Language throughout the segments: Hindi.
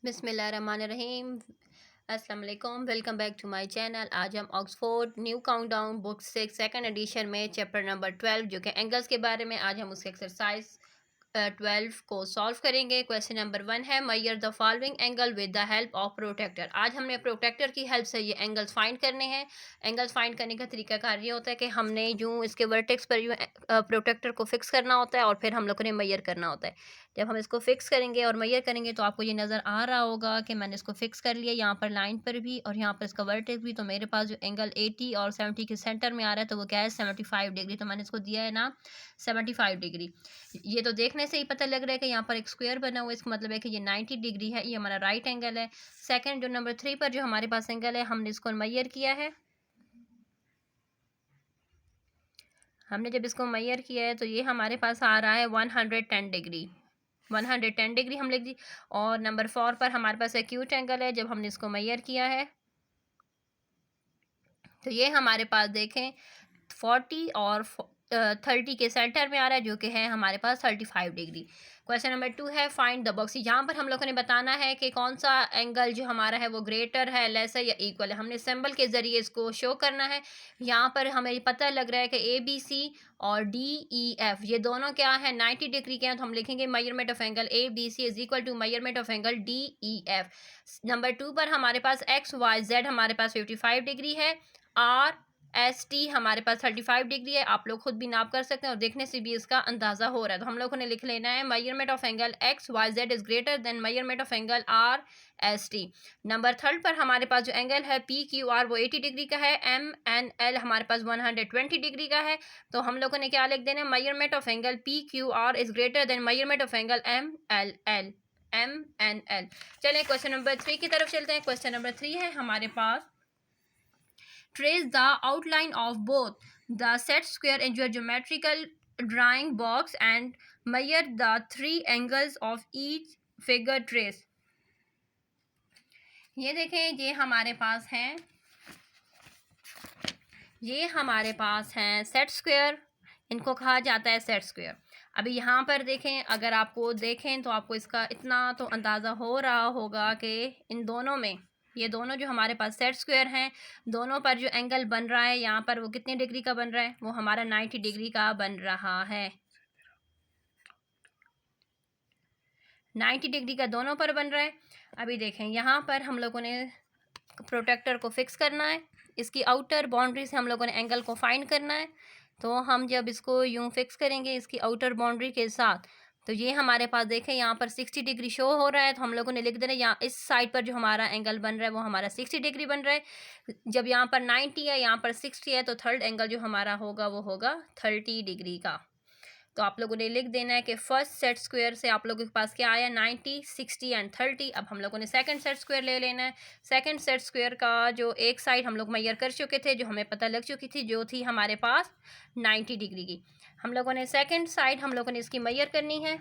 बिस्मिल्लाहिर्रहमानिर्रहीम। अस्सलाम वालेकुम, welcome back to my channel. आज हम Oxford new countdown book 6 second edition में चैप्टर नंबर 12 जो कि एंगल्स के बारे में, आज हम उसके एक्सरसाइज 12 को सॉल्व करेंगे। क्वेश्चन नंबर 1 है measure the following angle with the help of protractor. आज हमने प्रोटेक्टर की हेल्प से ये एंगल्स फाइंड करने हैं। एंगल्स फाइंड करने का तरीकाकार ये होता है कि हमने यूँ इसके वर्टेक्स पर यूँ प्रोटेक्टर को फिक्स करना होता है और फिर हम लोगों ने मैयर करना होता है। जब हम इसको फिक्स करेंगे और मैयर करेंगे तो आपको ये नज़र आ रहा होगा कि मैंने इसको फिक्स कर लिया, यहाँ पर लाइन पर भी और यहाँ पर इसका वर्टेक्स भी। तो मेरे पास जो एंगल 80 और 70 के सेंटर में आ रहा है तो वो क्या है, 75 डिग्री। तो मैंने इसको दिया है ना 75 डिग्री। ये तो देखने से ही पता लग रहा है कि यहाँ पर एक स्क्वायर बना हुआ है, इसका मतलब है कि ये 90 डिग्री है। ये हमारा राइट एंगल है। सेकेंड जो नंबर 3 पर जो हमारे पास एंगल है, हमने इसको मैयर किया है। हमने जब इसको मैयर किया है तो ये हमारे पास आ रहा है 110 डिग्री। 110 डिग्री हम लिख दी। और नंबर 4 पर हमारे पास एक्यूट एंगल है, जब हमने इसको मैयर किया है तो ये हमारे पास देखें 40 और 30 के सेंटर में आ रहा है, जो कि है हमारे पास 35 डिग्री। क्वेश्चन नंबर 2 है फाइंड द बॉक्स। यहाँ पर हम लोगों ने बताना है कि कौन सा एंगल जो हमारा है वो ग्रेटर है, लेसर या इक्वल है। हमने सिंबल के ज़रिए इसको शो करना है। यहाँ पर हमें पता लग रहा है कि ABC और DEF ये दोनों क्या है, 90 डिग्री के हैं। तो हम लिखेंगे measurement of angle ABC is equal to measurement of angle DEF। Number 2 पर हमारे पास XYZ हमारे पास 55 डिग्री है। RST हमारे पास 35 डिग्री है। आप लोग खुद भी नाप कर सकते हैं और देखने से भी इसका अंदाज़ा हो रहा है। तो हम लोगों ने लिख लेना है measurement of angle XYZ is greater than measurement of angle RST। Number 3 पर हमारे पास जो एंगल है PQR वो 80 डिग्री का है। MNL हमारे पास 120 डिग्री का है। तो हम लोगों ने क्या लिख देना है, measurement of angle PQR is greater than measurement of angle MNL। चलें क्वेश्चन नंबर 3 की तरफ चलते हैं। क्वेश्चन नंबर 3 है हमारे पास trace the outline of both the set square in your geometrical drawing box and measure the three angles of each figure trace। ये देखें, ये हमारे पास हैं सेट स्क्वायर। इनको कहा जाता है सेट स्क्वायर। अभी यहाँ पर देखें, अगर आपको देखें तो आपको इसका इतना तो अंदाज़ा हो रहा होगा कि इन दोनों में, ये दोनों जो हमारे पास सेट स्क्वायर हैं, दोनों पर जो एंगल बन रहा है यहाँ पर वो कितने डिग्री का बन रहा है, वो हमारा 90 डिग्री का बन रहा है। 90 डिग्री का दोनों पर बन रहा है। अभी देखें, यहाँ पर हम लोगों ने प्रोटेक्टर को फिक्स करना है। इसकी आउटर बाउंड्री से हम लोगों ने एंगल को फाइंड करना है। तो हम जब इसको यूं फिक्स करेंगे इसकी आउटर बाउंड्री के साथ, तो ये हमारे पास देखें यहाँ पर 60 डिग्री शो हो रहा है। तो हम लोगों ने लिख देना यहाँ इस साइड पर जो हमारा एंगल बन रहा है वो हमारा 60 डिग्री बन रहा है। जब यहाँ पर 90 है, यहाँ पर 60 है, तो थर्ड एंगल जो हमारा होगा वो होगा 30 डिग्री का। तो आप लोगों ने लिख देना है कि फर्स्ट सेट स्क्वायर से आप लोगों के पास क्या आया, 90, 60 एंड 30। अब हम लोगों ने सेकंड सेट स्क्वायर ले लेना है। सेकंड सेट स्क्वायर का जो एक साइड हम लोग मैयर कर चुके थे, जो हमें पता लग चुकी थी, जो थी हमारे पास 90 डिग्री की। हम लोगों ने सेकंड साइड हम लोगों ने इसकी मैयर करनी है।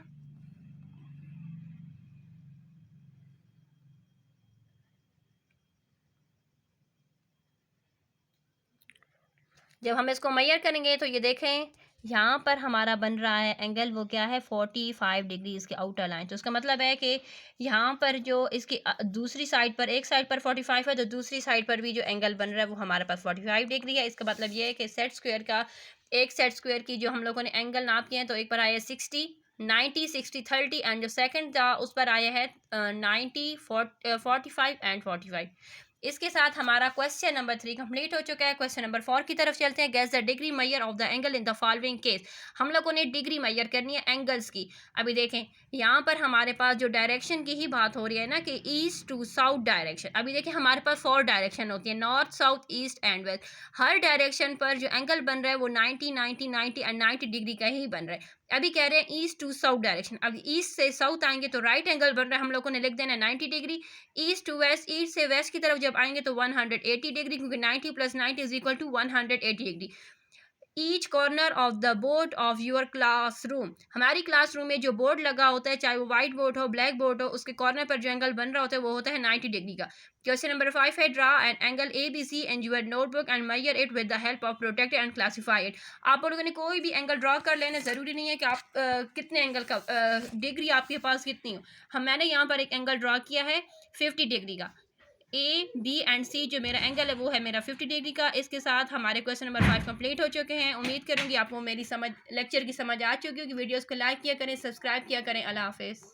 जब हम इसको मैयर करेंगे तो ये देखें, यहाँ पर हमारा बन रहा है एंगल, वो क्या है, 45 डिग्री इसके आउटर लाइन। तो इसका मतलब है कि यहाँ पर जो इसकी दूसरी साइड पर, एक साइड पर 45 है तो दूसरी साइड पर भी जो एंगल बन रहा है वो हमारे पास 45 डिग्री है। इसका मतलब ये है कि सेट स्क्वायर का, एक सेट स्क्वायर की जो हम लोगों ने एंगल नाप किए हैं, तो एक पर आया 60, 90, 60, 30 एंड जो सेकंड था उस पर आया है 90, 45 एंड 45। इसके साथ हमारा क्वेश्चन नंबर 3 कंप्लीट हो चुका है। क्वेश्चन नंबर 4 की तरफ चलते हैं। Guess the degree measure of the angle in the following case. हम लोगों ने डिग्री मैयर करनी है एंगल्स की। अभी देखें, यहाँ पर हमारे पास जो डायरेक्शन की ही बात हो रही है ना, कि ईस्ट टू साउथ डायरेक्शन। अभी देखिए हमारे पास 4 डायरेक्शन होती है, north, south, east and west. हर डायरेक्शन पर जो एंगल बन रहा है वो 90, 90, 90 एंड 90 डिग्री का ही बन रहा है। अभी कह रहे हैं ईस्ट टू साउथ डायरेक्शन। अब ईस्ट से साउथ आएंगे तो राइट एंगल बन रहा है, हम लोगों ने लिख देना 90 degree. East to west, east से वेस्ट की तरफ जब आएंगे तो 180 डिग्री, क्योंकि 90 + 90 is equal to 180 degree. Each corner of the board of your classroom. हमारी क्लासरूम में जो बोर्ड लगा होता है, चाहे वो वाइट बोर्ड हो, ब्लैक बोर्ड हो, उसके कॉर्नर पर जो एंगल बन रहा होता है वो होता है 90 डिग्री का। क्वेश्चन नंबर 5 है, draw an angle A B C and your notebook and measure it with the help of protractor and classify it. आप लोगों ने कोई भी एंगल ड्रा कर लेना, ज़रूरी नहीं है कि आप कितने एंगल का डिग्री आपके पास कितनी हो। मैंने यहाँ पर एक एंगल ड्रा किया है 50 डिग्री का। ए बी एंड सी जो मेरा एंगल है वो है मेरा 50 डिग्री का। इसके साथ हमारे क्वेश्चन नंबर 5 कंप्लीट हो चुके हैं। उम्मीद करूँगी आपको मेरी लेक्चर की समझ आ चुकी होगी। वीडियोस को लाइक किया करें, सब्सक्राइब किया करें। अल्लाह हाफिज़।